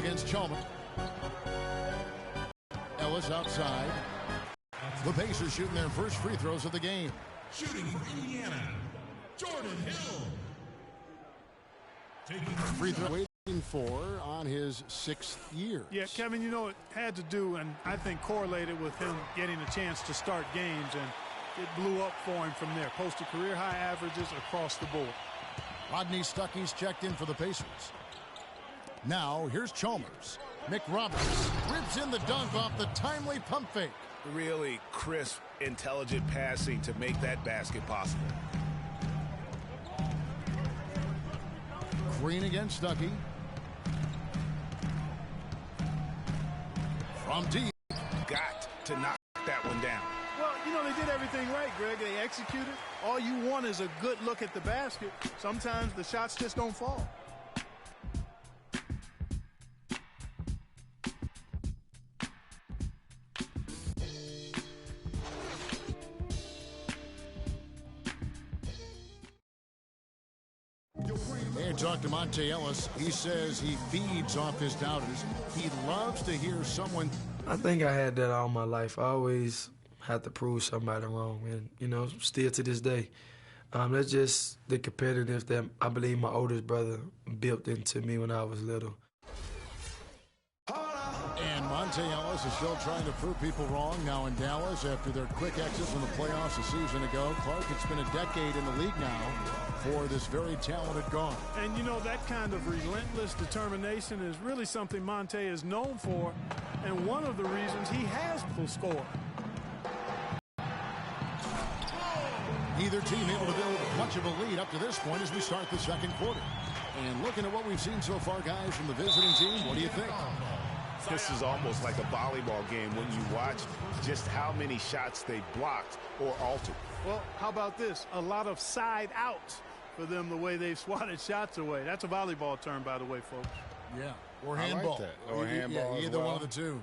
against Chalmers. Ellis outside. The Pacers shooting their first free throws of the game. Shooting for Indiana, Jordan Hill. Free throw waiting for on his 6th year. Yeah, Kevin, you know, it had to do, and I think correlated with him getting a chance to start games, and it blew up for him from there. Posted career-high averages across the board. Rodney Stuckey's checked in for the Pacers. Now, here's Chalmers. McRoberts ribs in the dunk off the timely pump fake. Really crisp, intelligent passing to make that basket possible. Green against Stuckey. From deep. Got to knock that one down. Well, you know, they did everything right, Greg. They executed. All you want is a good look at the basket. Sometimes the shots just don't fall. Talk to Monte Ellis. He says he feeds off his doubters. He loves to hear someone. I think I had that all my life. I always had to prove somebody wrong, and you know, still to this day. That's just the competitiveness that I believe my oldest brother built into me when I was little. And Monte Ellis is still trying to prove people wrong now in Dallas after their quick exit from the playoffs a season ago. Clark, it's been a decade in the league now for this very talented guard. And you know, that kind of relentless determination is really something Monte is known for, and one of the reasons he has full score. Neither team able to build much of a lead up to this point as we start the second quarter. And looking at what we've seen so far, guys, from the visiting team, what do you think? This is almost like a volleyball game when you watch just how many shots they blocked or altered. Well, how about this? A lot of side outs for them, the way they've swatted shots away. That's a volleyball term, by the way, folks. Yeah, or handball. I like that. Or handball. Yeah, either one of the two.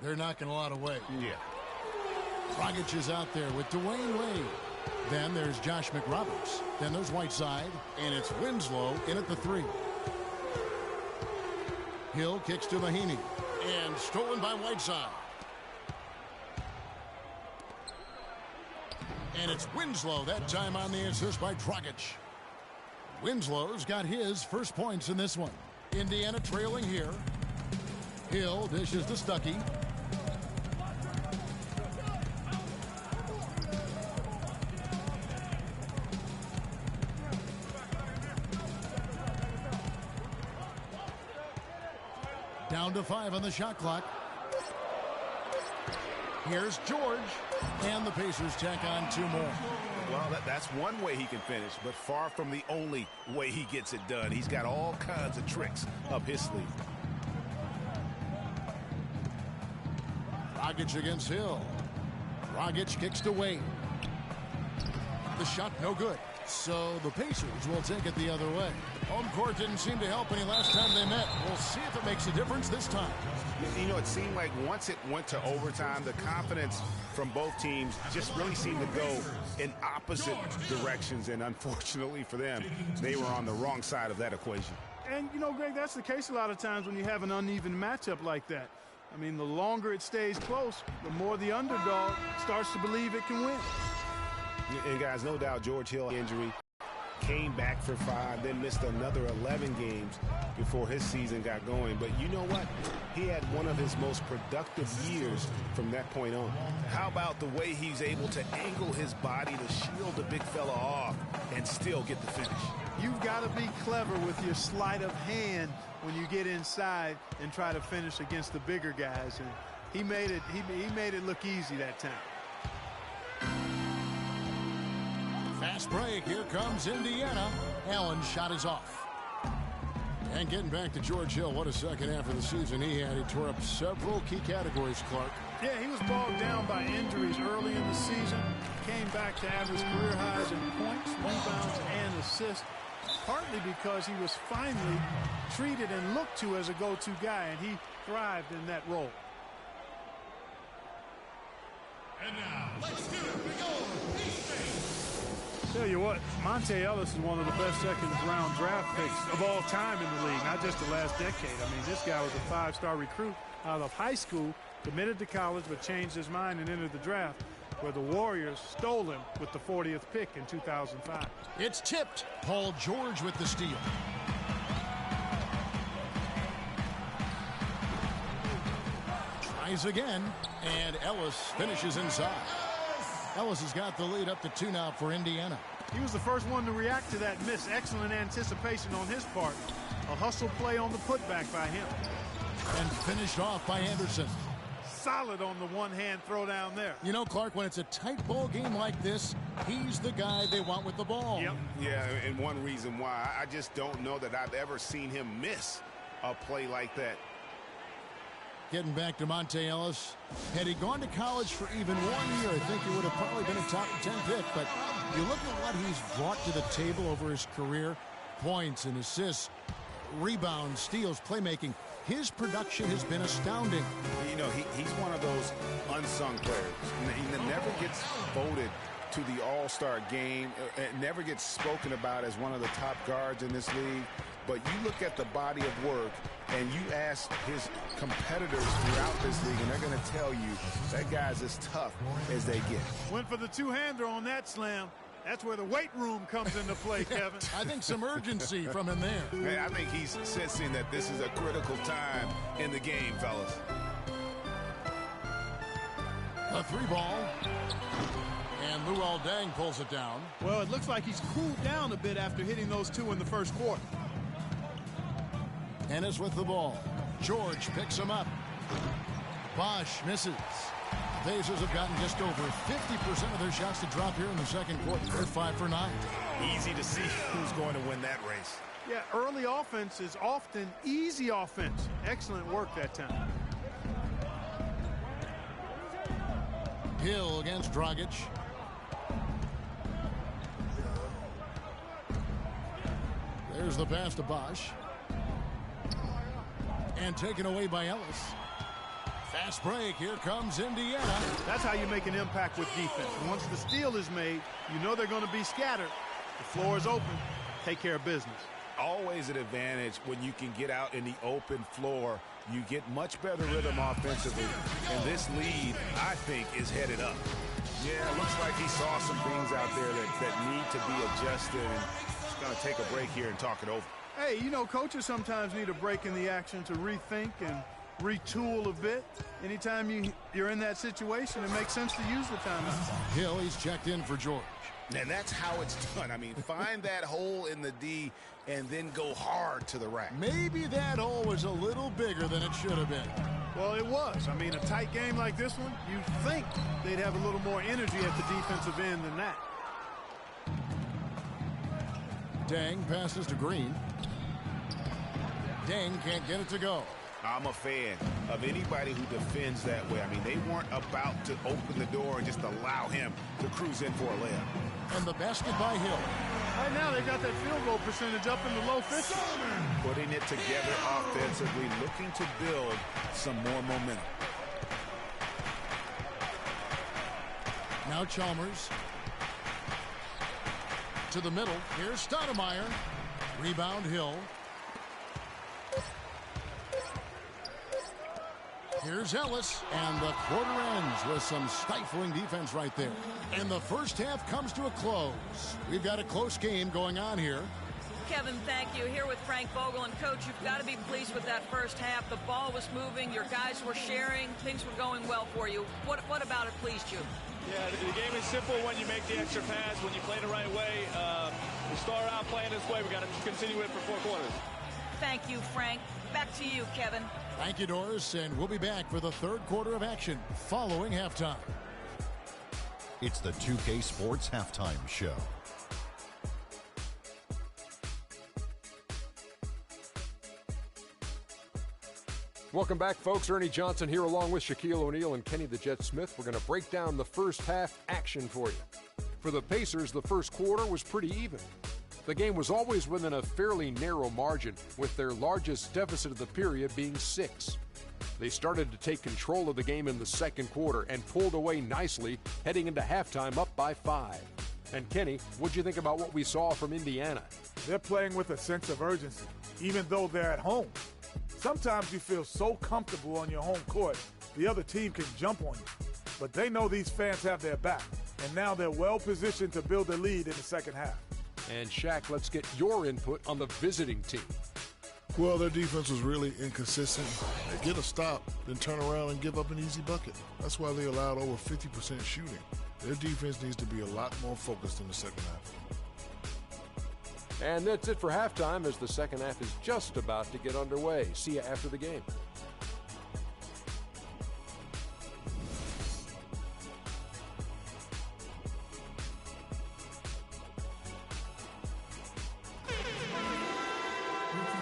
They're knocking a lot away. Yeah. Dragic is out there with Dwayne Wade. Then there's Josh McRoberts. Then there's Whiteside. And it's Winslow in at the 3. Hill kicks to Mahinmi. And stolen by Whiteside. And it's Winslow that time on the assist by Dragic. Winslow's got his first points in this one. Indiana trailing here. Hill dishes to Stuckey. Down to 5 on the shot clock. Here's George. And the Pacers tack on 2 more. Well, that's one way he can finish, but far from the only way he gets it done. He's got all kinds of tricks up his sleeve. Dragic against Hill. Dragic kicks to Wade. The shot no good. So the Pacers will take it the other way. Home court didn't seem to help any last time they met. We'll see if it makes a difference this time. You know, it seemed like once it went to overtime, the confidence from both teams just really seemed to go in opposite directions. And unfortunately for them, they were on the wrong side of that equation. And, you know, Greg, that's the case a lot of times when you have an uneven matchup like that. I mean, the longer it stays close, the more the underdog starts to believe it can win. And, guys, no doubt George Hill injury came back for 5, then missed another 11 games before his season got going. But you know what? He had one of his most productive years from that point on. How about the way he's able to angle his body to shield the big fella off and still get the finish? You've got to be clever with your sleight of hand when you get inside and try to finish against the bigger guys. And he made it look easy that time. Fast break. Here comes Indiana. Allen's shot is off. And getting back to George Hill, what a second half of the season he had. He tore up several key categories, Clark. Yeah, he was bogged down by injuries early in the season. Came back to average career highs in points, rebounds, and assists. Partly because he was finally treated and looked to as a go-to guy, and he thrived in that role. And now, let's do it. We go. Tell you what, Monte Ellis is one of the best second-round draft picks of all time in the league, not just the last decade. I mean, this guy was a 5-star recruit out of high school, committed to college, but changed his mind and entered the draft, where the Warriors stole him with the 40th pick in 2005. It's tipped. Paul George with the steal. Tries again, and Ellis finishes inside. Ellis has got the lead up to 2 now for Indiana. He was the first one to react to that miss. Excellent anticipation on his part. A hustle play on the putback by him. And finished off by Anderson. Solid on the one-hand throw down there. You know, Clark, when it's a tight ball game like this, he's the guy they want with the ball. Yep. Yeah, and one reason why, I just don't know that I've ever seen him miss a play like that. Getting back to Monte Ellis. Had he gone to college for even 1 year, I think he would have probably been a top 10 pick. But you look at what he's brought to the table over his career. Points and assists, rebounds, steals, playmaking. His production has been astounding. You know, he's one of those unsung players. He never gets voted to the All-Star game. It never gets spoken about as one of the top guards in this league. But you look at the body of work and you ask his competitors throughout this league, and they're going to tell you that guy's as tough as they get. Went for the two-hander on that slam. That's where the weight room comes into play, Kevin. I think some urgency from him there. Man, I think he's sensing that this is a critical time in the game, fellas. A 3-ball. And Luol Deng pulls it down. Well, it looks like he's cooled down a bit after hitting those 2 in the first quarter. Ennis with the ball. George picks him up. Bosch misses. The Pacers have gotten just over 50% of their shots to drop here in the second quarter. They're 5 for 9. Easy to see who's going to win that race. Yeah, early offense is often easy offense. Excellent work that time. Hill against Dragic. There's the pass to Bosch. And taken away by Ellis. Fast break. Here comes Indiana. That's how you make an impact with defense. Once the steal is made, you know they're going to be scattered. The floor is open. Take care of business. Always an advantage when you can get out in the open floor. You get much better rhythm offensively. And this lead, I think, is headed up. Yeah, it looks like he saw some things out there that need to be adjusted. And he's going to take a break here and talk it over. Hey, you know, coaches sometimes need a break in the action to rethink and retool a bit. Anytime you're in that situation, it makes sense to use the timeout. Hill, he's checked in for George. And that's how it's done. I mean, find that hole in the D and then go hard to the rack. Maybe that hole was a little bigger than it should have been. Well, it was. I mean, a tight game like this one, you'd think they'd have a little more energy at the defensive end than that. Deng passes to Green. Deng can't get it to go. I'm a fan of anybody who defends that way. I mean, they weren't about to open the door and just allow him to cruise in for a layup. And the basket by Hill. Right now, they got that field goal percentage up in the low 50s. Putting it together offensively, looking to build some more momentum. Now Chalmers. To the middle. Here's Stoudemire. Rebound Hill. Here's Ellis, and the quarter ends with some stifling defense right there. And the first half comes to a close. We've got a close game going on here. Kevin, thank you. Here with Frank Vogel. And, Coach, you've got to be pleased with that first half. The ball was moving. Your guys were sharing. Things were going well for you. What about it pleased you? Yeah, the game is simple when you make the extra pass, when you play the right way. We start out playing this way. We got to continue it for 4 quarters. Thank you, Frank. Back to you, Kevin. Thank you, Doris, and we'll be back for the third quarter of action following halftime. It's the 2K Sports Halftime Show. Welcome back, folks. Ernie Johnson here along with Shaquille O'Neal and Kenny the Jet Smith. We're going to break down the first half action for you. For the Pacers, the first quarter was pretty even. The game was always within a fairly narrow margin, with their largest deficit of the period being 6. They started to take control of the game in the second quarter and pulled away nicely, heading into halftime up by 5. And Kenny, what'd you think about what we saw from Indiana? They're playing with a sense of urgency, even though they're at home. Sometimes you feel so comfortable on your home court, the other team can jump on you. But they know these fans have their back, and now they're well positioned to build a lead in the second half. And Shaq, let's get your input on the visiting team. Well, their defense was really inconsistent. They get a stop, then turn around and give up an easy bucket. That's why they allowed over 50% shooting. Their defense needs to be a lot more focused in the second half. And that's it for halftime, as the second half is just about to get underway. See you after the game.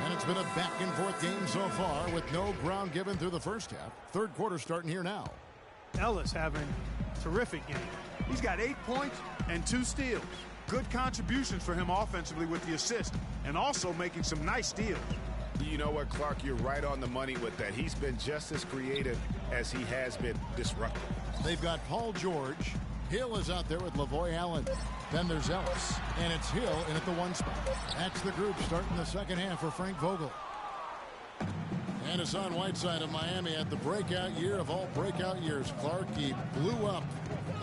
And it's been a back-and-forth game so far with no ground given through the first half. Third quarter starting here now. Ellis having a terrific game. He's got 8 points and 2 steals. Good contributions for him offensively with the assist, and also making some nice steals. You know what, Clark? You're right on the money with that. He's been just as creative as he has been disruptive. They've got Paul George. Hill is out there with Lavoy Allen. Then there's Ellis, and it's Hill in at the 1 spot. That's the group starting the second half for Frank Vogel. And Hassan Whiteside of Miami had the breakout year of all breakout years. Clark, he blew up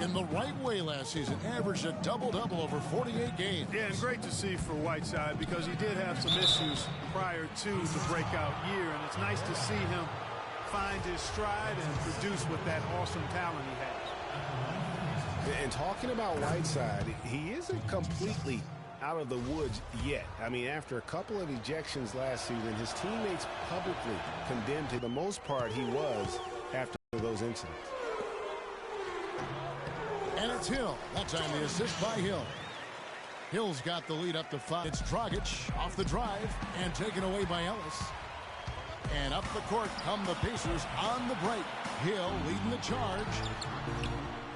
in the right way last season, averaged a double-double over 48 games. Yeah, and great to see for Whiteside because he did have some issues prior to the breakout year, and it's nice to see him find his stride and produce with that awesome talent he has. And talking about Whiteside, he isn't completely out of the woods yet. I mean, after a couple of ejections last season, his teammates publicly condemned him. For the most part, he was after those incidents. And it's Hill. That time the assist by Hill. Hill's got the lead up to 5. It's Dragic off the drive and taken away by Ellis. And up the court come the Pacers on the break. Hill leading the charge.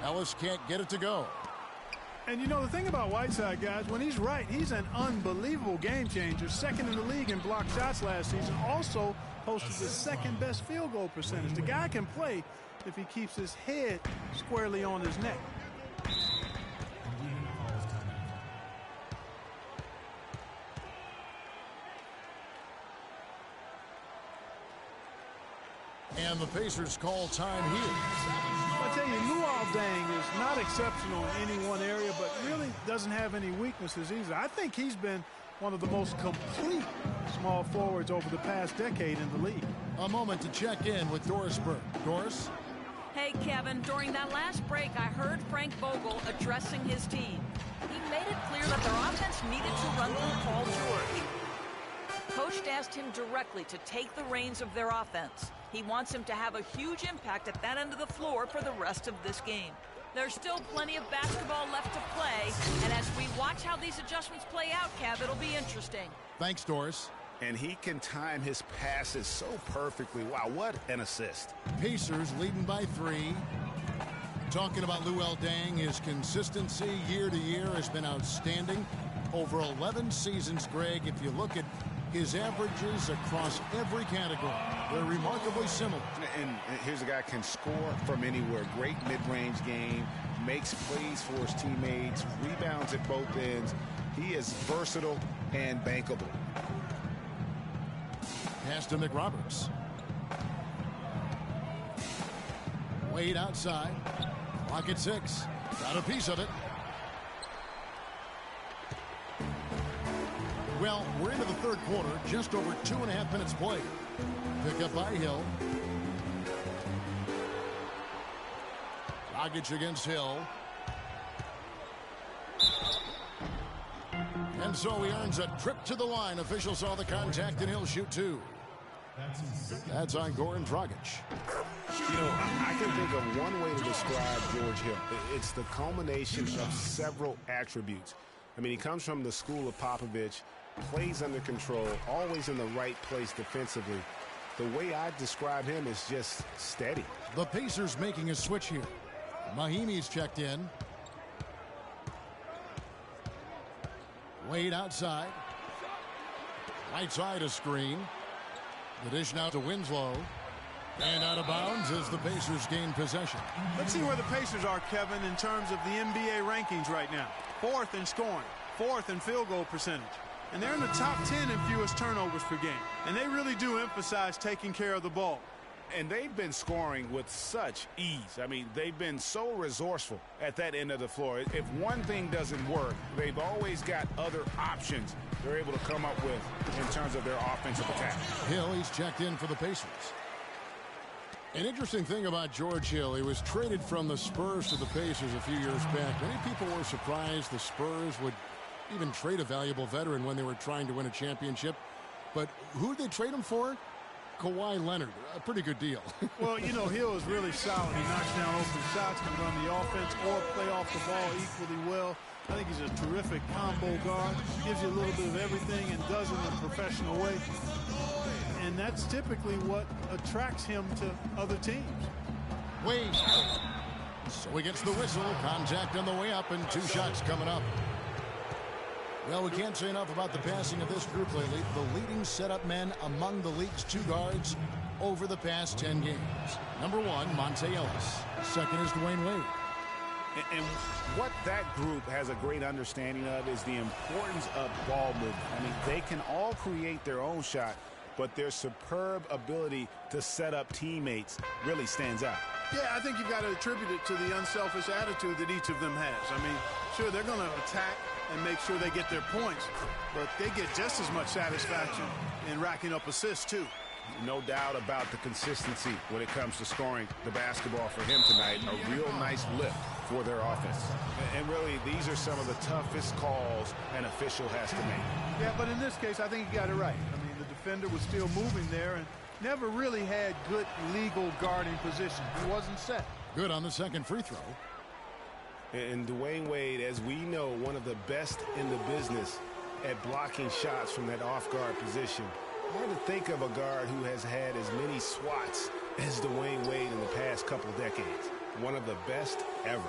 Ellis can't get it to go. And you know, the thing about Whiteside, guys, when he's right, he's an unbelievable game changer. Second in the league in block shots last season. Also posted the second best field goal percentage. The guy can play if he keeps his head squarely on his neck. And the Pacers call time here. I tell you, Luol Deng is not exceptional in any one area, but really doesn't have any weaknesses either. I think he's been one of the most complete small forwards over the past decade in the league. A moment to check in with Doris Burke. Doris? Hey, Kevin, during that last break, I heard Frank Vogel addressing his team. He made it clear that their offense needed to run through Paul George. Coach asked him directly to take the reins of their offense. He wants him to have a huge impact at that end of the floor for the rest of this game. There's still plenty of basketball left to play, and as we watch how these adjustments play out, Kev, it'll be interesting. Thanks, Doris. And he can time his passes so perfectly. Wow, what an assist. Pacers leading by 3. Talking about Luol Deng, his consistency year to year has been outstanding. Over 11 seasons, Greg, if you look at his averages across every category, they're remarkably similar. And here's a guy can score from anywhere. Great mid-range game, makes plays for his teammates, rebounds at both ends. He is versatile and bankable. Pass to McRoberts. Wade outside. Clock at 6. Got a piece of it. Well, we're into the third quarter, just over 2.5 minutes played. Pick up by Hill. Dragic against Hill. And so he earns a trip to the line. Officials saw the contact and he'll shoot 2. That's on Goran Dragic. You know, I can think of one way to describe George Hill. It's the culmination of several attributes. I mean, he comes from the school of Popovich, plays under control, always in the right place defensively. The way I describe him is just steady. The Pacers making a switch here. Mahimi's checked in. Wade outside. Right side a screen. The dish now to Winslow. And out of bounds as the Pacers gain possession. Let's see where the Pacers are, Kevin, in terms of the NBA rankings right now. 4th in scoring, 4th in field goal percentage. And they're in the top 10 in fewest turnovers per game. And they really do emphasize taking care of the ball. And they've been scoring with such ease. I mean, they've been so resourceful at that end of the floor. If one thing doesn't work, they've always got other options they're able to come up with in terms of their offensive attack. Hill, he's checked in for the Pacers. An interesting thing about George Hill, he was traded from the Spurs to the Pacers a few years back. Many people were surprised the Spurs would even trade a valuable veteran when they were trying to win a championship. But who did they trade him for? Kawhi Leonard. A pretty good deal. Well, you know, Hill is really solid. He knocks down open shots, can run the offense or play off the ball equally well. I think he's a terrific combo guard. Gives you a little bit of everything and does it in a professional way. And that's typically what attracts him to other teams. Wade. So he gets the whistle. Contact on the way up and 2 shots coming up. Well, we can't say enough about the passing of this group lately. The leading setup men among the league's 2 guards over the past 10 games. Number 1, Monte Ellis. Second is Dwayne Wade. And what that group has a great understanding of is the importance of ball movement. I mean, they can all create their own shot, but their superb ability to set up teammates really stands out. Yeah, I think you've got to attribute it to the unselfish attitude that each of them has. I mean, sure, they're going to attack and make sure they get their points, but they get just as much satisfaction in racking up assists, too. No doubt about the consistency when it comes to scoring the basketball for him tonight. A real nice lift for their offense. And really, these are some of the toughest calls an official has to make. Yeah, but in this case, I think he got it right. I mean, the defender was still moving there and never really had good legal guarding position. He wasn't set. Good on the second free throw. And Dwayne Wade, as we know, one of the best in the business at blocking shots from that off-guard position. Hard to think of a guard who has had as many swats as Dwayne Wade in the past couple decades. One of the best ever.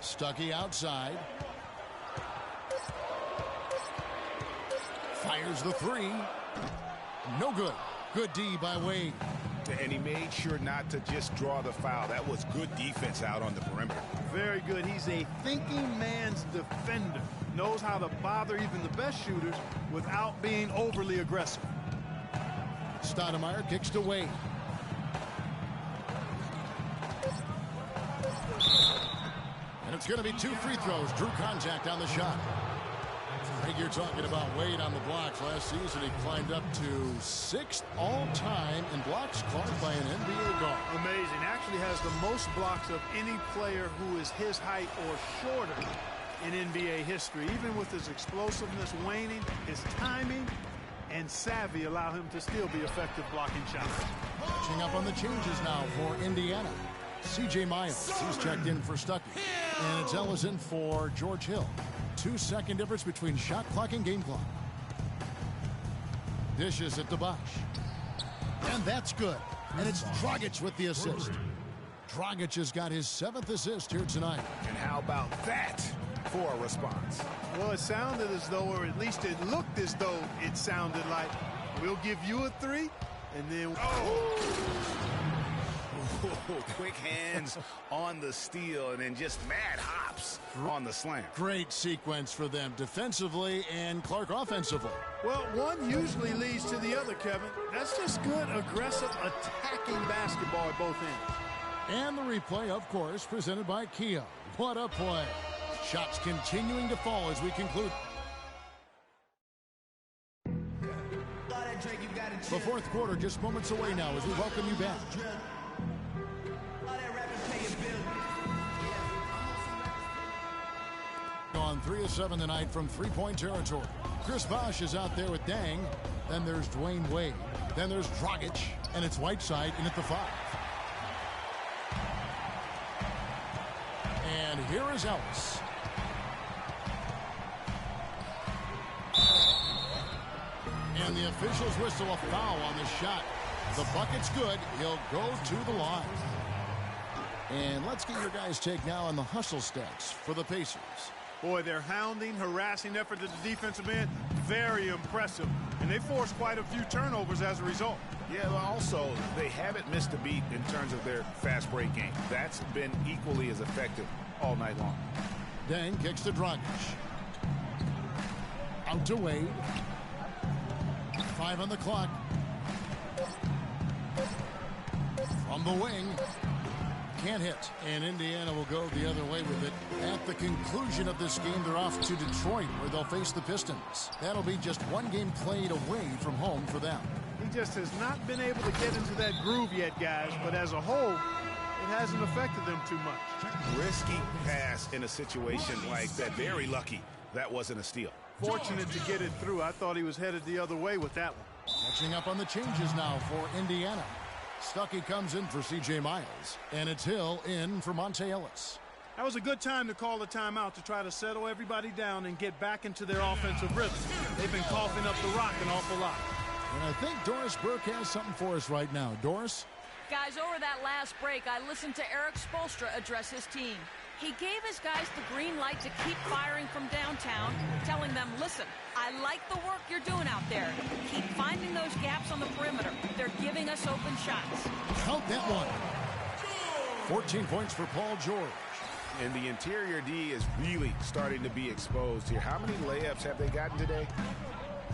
Stuckey outside. Fires the 3. No good. Good D by Wade. And he made sure not to just draw the foul. That was good defense out on the perimeter. Very good. He's a thinking man's defender. Knows how to bother even the best shooters without being overly aggressive. Stoudemire kicks to Wade. And it's going to be 2 free throws. Drew contact on the shot. I think you're talking about Wade on the blocks. Last season, he climbed up to 6th all-time in blocks caught by an NBA guard. Amazing. Actually has the most blocks of any player who is his height or shorter in NBA history. Even with his explosiveness waning, his timing and savvy allow him to still be effective blocking shots. Catching up on the changes now for Indiana. C.J. Miles, he's checked in for Stuckey. And it's Ellison for George Hill. 2-second difference between shot clock and game clock. Dishes it to Bosch. And that's good. And it's Dragic with the assist. Dragic has got his 7th assist here tonight. And how about that for a response? Well, it sounded as though, or at least it looked as though it sounded like, we'll give you a 3, and then... Quick hands on the steal and then just mad hops on the slam. Great sequence for them defensively and Clark offensively. Well, one usually leads to the other, Kevin. That's just good, aggressive, attacking basketball at both ends. And the replay, of course, presented by Kia. What a play. Shots continuing to fall as we conclude. The fourth quarter just moments away now as we welcome you back. On 3 of 7 tonight from three-point territory. Chris Bosh is out there with Dang. Then there's Dwayne Wade. Then there's Dragic. And it's Whiteside in at the 5. And here is Ellis. And the officials whistle a foul on the shot. The bucket's good. He'll go to the line. And let's get your guys' take now on the hustle stats for the Pacers. Boy, their hounding, harassing effort at the defensive end, very impressive. And they forced quite a few turnovers as a result. Yeah, but also, they haven't missed a beat in terms of their fast break game. That's been equally as effective all night long. Dang kicks to Dragic. Out to Wade. 5 on the clock. From the wing. Can't hit. And Indiana will go the other way with it. At the conclusion of this game, they're off to Detroit, where they'll face the Pistons. That'll be just one game played away from home for them. He just has not been able to get into that groove yet, guys. But as a whole, it hasn't affected them too much. Risky pass in a situation like that. Very lucky that wasn't a steal. Fortunate to get it through. I thought he was headed the other way with that one. Catching up on the changes now for Indiana. Stuckey comes in for C.J. Miles. And it's Hill in for Monte Ellis. That was a good time to call the timeout to try to settle everybody down and get back into their offensive rhythm. They've been coughing up the rock an awful lot. And I think Doris Burke has something for us right now. Doris? Guys, over that last break, I listened to Eric Spoelstra address his team. He gave his guys the green light to keep firing from downtown, telling them, listen, I like the work you're doing out there. Keep finding those gaps on the perimeter. They're giving us open shots. Count that one. 14 points for Paul George. And the interior D is really starting to be exposed here. How many layups have they gotten today?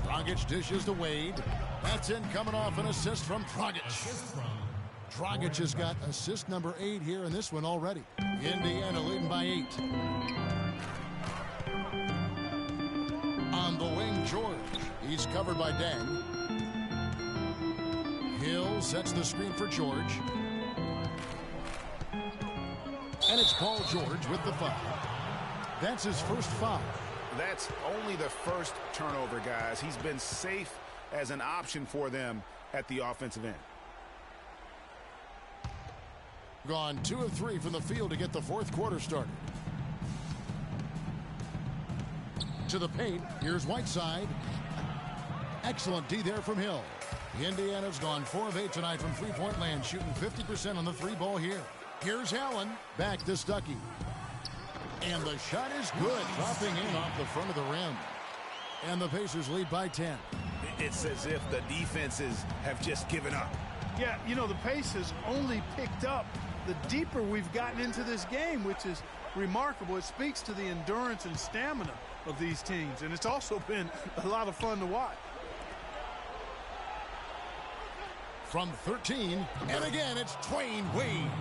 Dragic dishes to Wade. That's in, coming off an assist from Dragic. Dragic has got assist number 8 here in this one already. Indiana leading by 8. On the wing, George. He's covered by Dang. Hill sets the screen for George. And it's Paul George with the foul. That's his first foul. That's only the first turnover, guys. He's been safe as an option for them at the offensive end. Gone 2 of 3 from the field to get the fourth quarter started. To the paint. Here's Whiteside. Excellent D there from Hill. Indiana's gone 4 of 8 tonight from three-point land, shooting 50% on the 3-ball here. Here's Allen. Back to Stuckey. And the shot is good, dropping in off the front of the rim. And the Pacers lead by 10. It's as if the defenses have just given up. Yeah, you know, the pace has only picked up the deeper we've gotten into this game, which is remarkable. It speaks to the endurance and stamina of these teams, and it's also been a lot of fun to watch. From 13, and again, it's Dwayne Wade.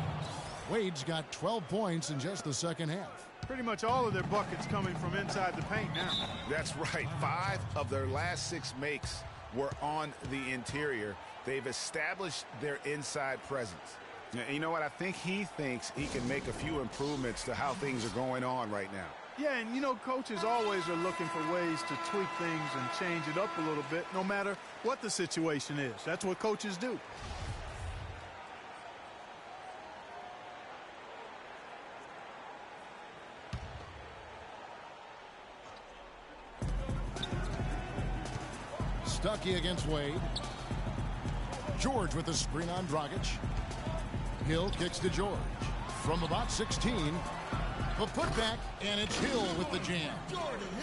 Wade's got 12 points in just the second half. Pretty much all of their buckets coming from inside the paint now. That's right. 5 of their last 6 makes were on the interior. They've established their inside presence. You know what? I think he thinks he can make a few improvements to how things are going on right now. Yeah, and you know, coaches always are looking for ways to tweak things and change it up a little bit, no matter what the situation is. That's what coaches do. Stuckey against Wade. George with the screen on Dragic. Hill kicks to George. From about 16, the putback, and it's Hill with the jam.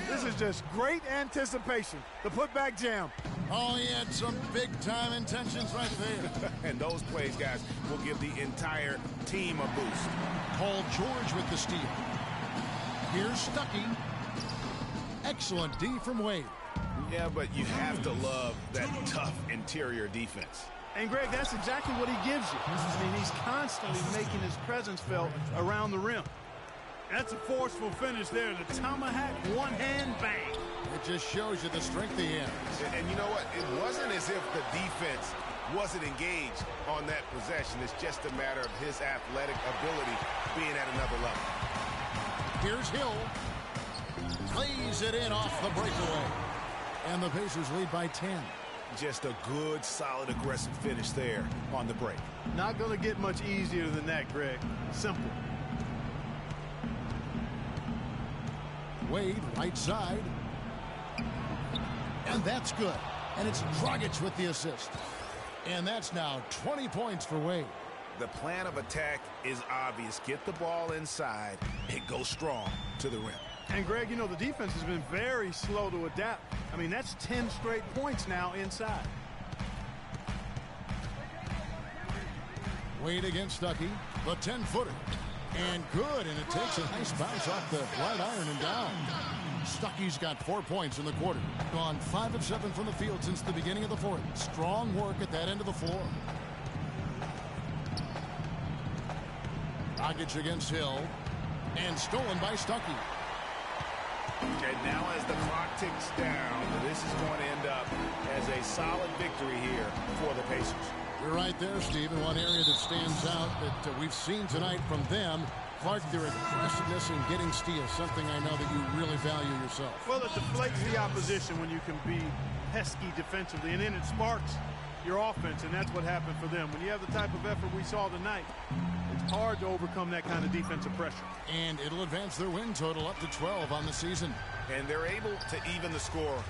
This is just great anticipation. The putback jam. Oh, he had some big-time intentions right there. And those plays, guys, will give the entire team a boost. Paul George with the steal. Here's Stuckey. Excellent D from Wade. Yeah, but you have to love that tough interior defense. And, Greg, that's exactly what he gives you. I mean, he's constantly making his presence felt around the rim. That's a forceful finish there. The tomahawk, one-hand bang. It just shows you the strength he has. And you know what? It wasn't as if the defense wasn't engaged on that possession. It's just a matter of his athletic ability being at another level. Here's Hill. Plays it in off the breakaway. And the Pacers lead by 10. Just a good, solid, aggressive finish there on the break. Not going to get much easier than that, Greg. Simple. Wade, right side. And that's good. And it's Dragic with the assist. And that's now 20 points for Wade. The plan of attack is obvious. Get the ball inside and go strong to the rim. And, Greg, you know, the defense has been very slow to adapt. I mean, that's 10 straight points now inside. Wade against Stuckey, the 10-footer. And good, and it takes a nice bounce off the right iron and down. Stuckey's got 4 points in the quarter. Gone 5 of 7 from the field since the beginning of the fourth. Strong work at that end of the floor. Dragic against Hill. And stolen by Stuckey. And now as the clock ticks down, this is going to end up as a solid victory here for the Pacers. You're right there, Steve. And one area that stands out that we've seen tonight from them, Clark, their aggressiveness in getting steals, something I know that you really value yourself. Well, it deflates the opposition when you can be pesky defensively, and then it sparks your offense, and that's what happened for them. When you have the type of effort we saw tonight, it's hard to overcome that kind of defensive pressure. And it'll advance their win total up to 12 on the season. And they're able to even the score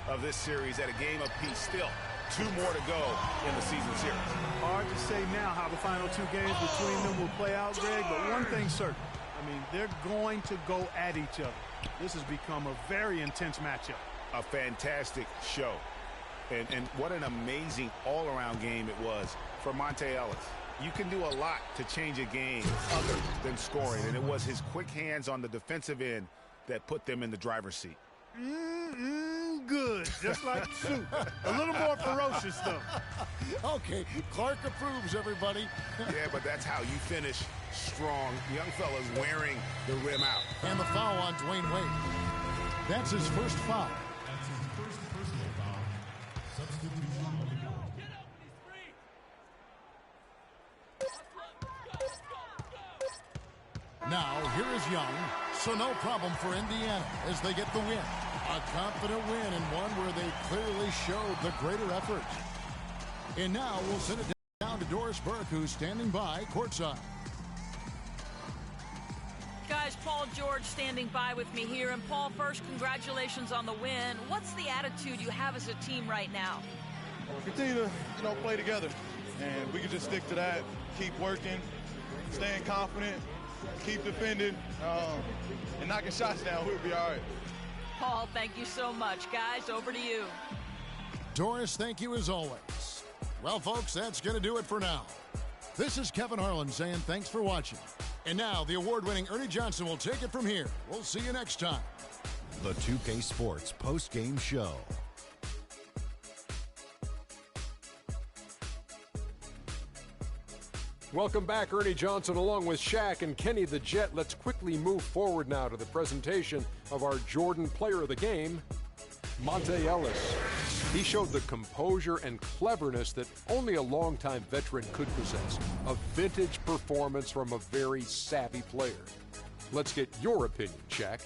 of this series at a game apiece. Still, 2 more to go in the season series. Hard to say now how the final 2 games between them will play out, Greg, but one thing's certain. I mean, they're going to go at each other. This has become a very intense matchup. A fantastic show. And what an amazing all-around game it was for Monte Ellis. You can do a lot to change a game other than scoring, and it was his quick hands on the defensive end that put them in the driver's seat. Good, just like soup. A little more ferocious, though. Okay, Clark approves, everybody. Yeah, but that's how you finish strong. Young fellas wearing the rim out. And the foul on Dwayne Wade. That's his first foul. That's his first personal foul. Substitution. Now, here is Young, so no problem for Indiana as they get the win. A confident win and one where they clearly showed the greater effort. And now we'll send it down to Doris Burke, who's standing by courtside. Guys, Paul George standing by with me here. And Paul, first, congratulations on the win. What's the attitude you have as a team right now? Continue to, play together. And we can just stick to that, keep working, staying confident, keep defending, and knocking shots down. We'll be all right. Paul, thank you so much. Guys, over to you. Doris, thank you as always. Well, folks, that's going to do it for now. This is Kevin Harlan saying thanks for watching. And now the award-winning Ernie Johnson will take it from here. We'll see you next time. The 2K Sports post-game show. Welcome back, Ernie Johnson, along with Shaq and Kenny the Jet. Let's quickly move forward now to the presentation of our Jordan Player of the Game, Monte Ellis. He showed the composure and cleverness that only a longtime veteran could possess. A vintage performance from a very savvy player. Let's get your opinion, Shaq.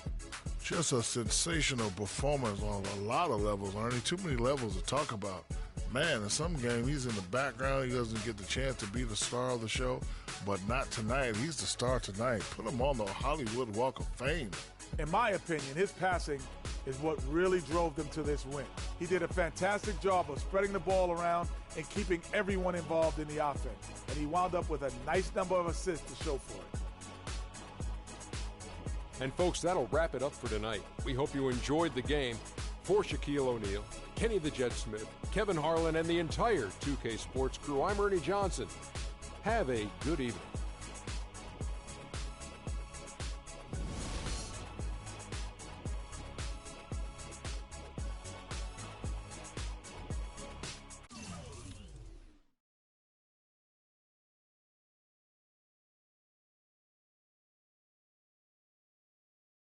Just a sensational performance on a lot of levels, Ernie. Too many levels to talk about. Man, in some game, he's in the background. He doesn't get the chance to be the star of the show, but not tonight. He's the star tonight. Put him on the Hollywood Walk of Fame. In my opinion, his passing is what really drove them to this win. He did a fantastic job of spreading the ball around and keeping everyone involved in the offense, and he wound up with a nice number of assists to show for it. And folks, that'll wrap it up for tonight. We hope you enjoyed the game. For Shaquille O'Neal, Kenny the Jet Smith, Kevin Harlan, and the entire 2K Sports crew, I'm Ernie Johnson. Have a good evening.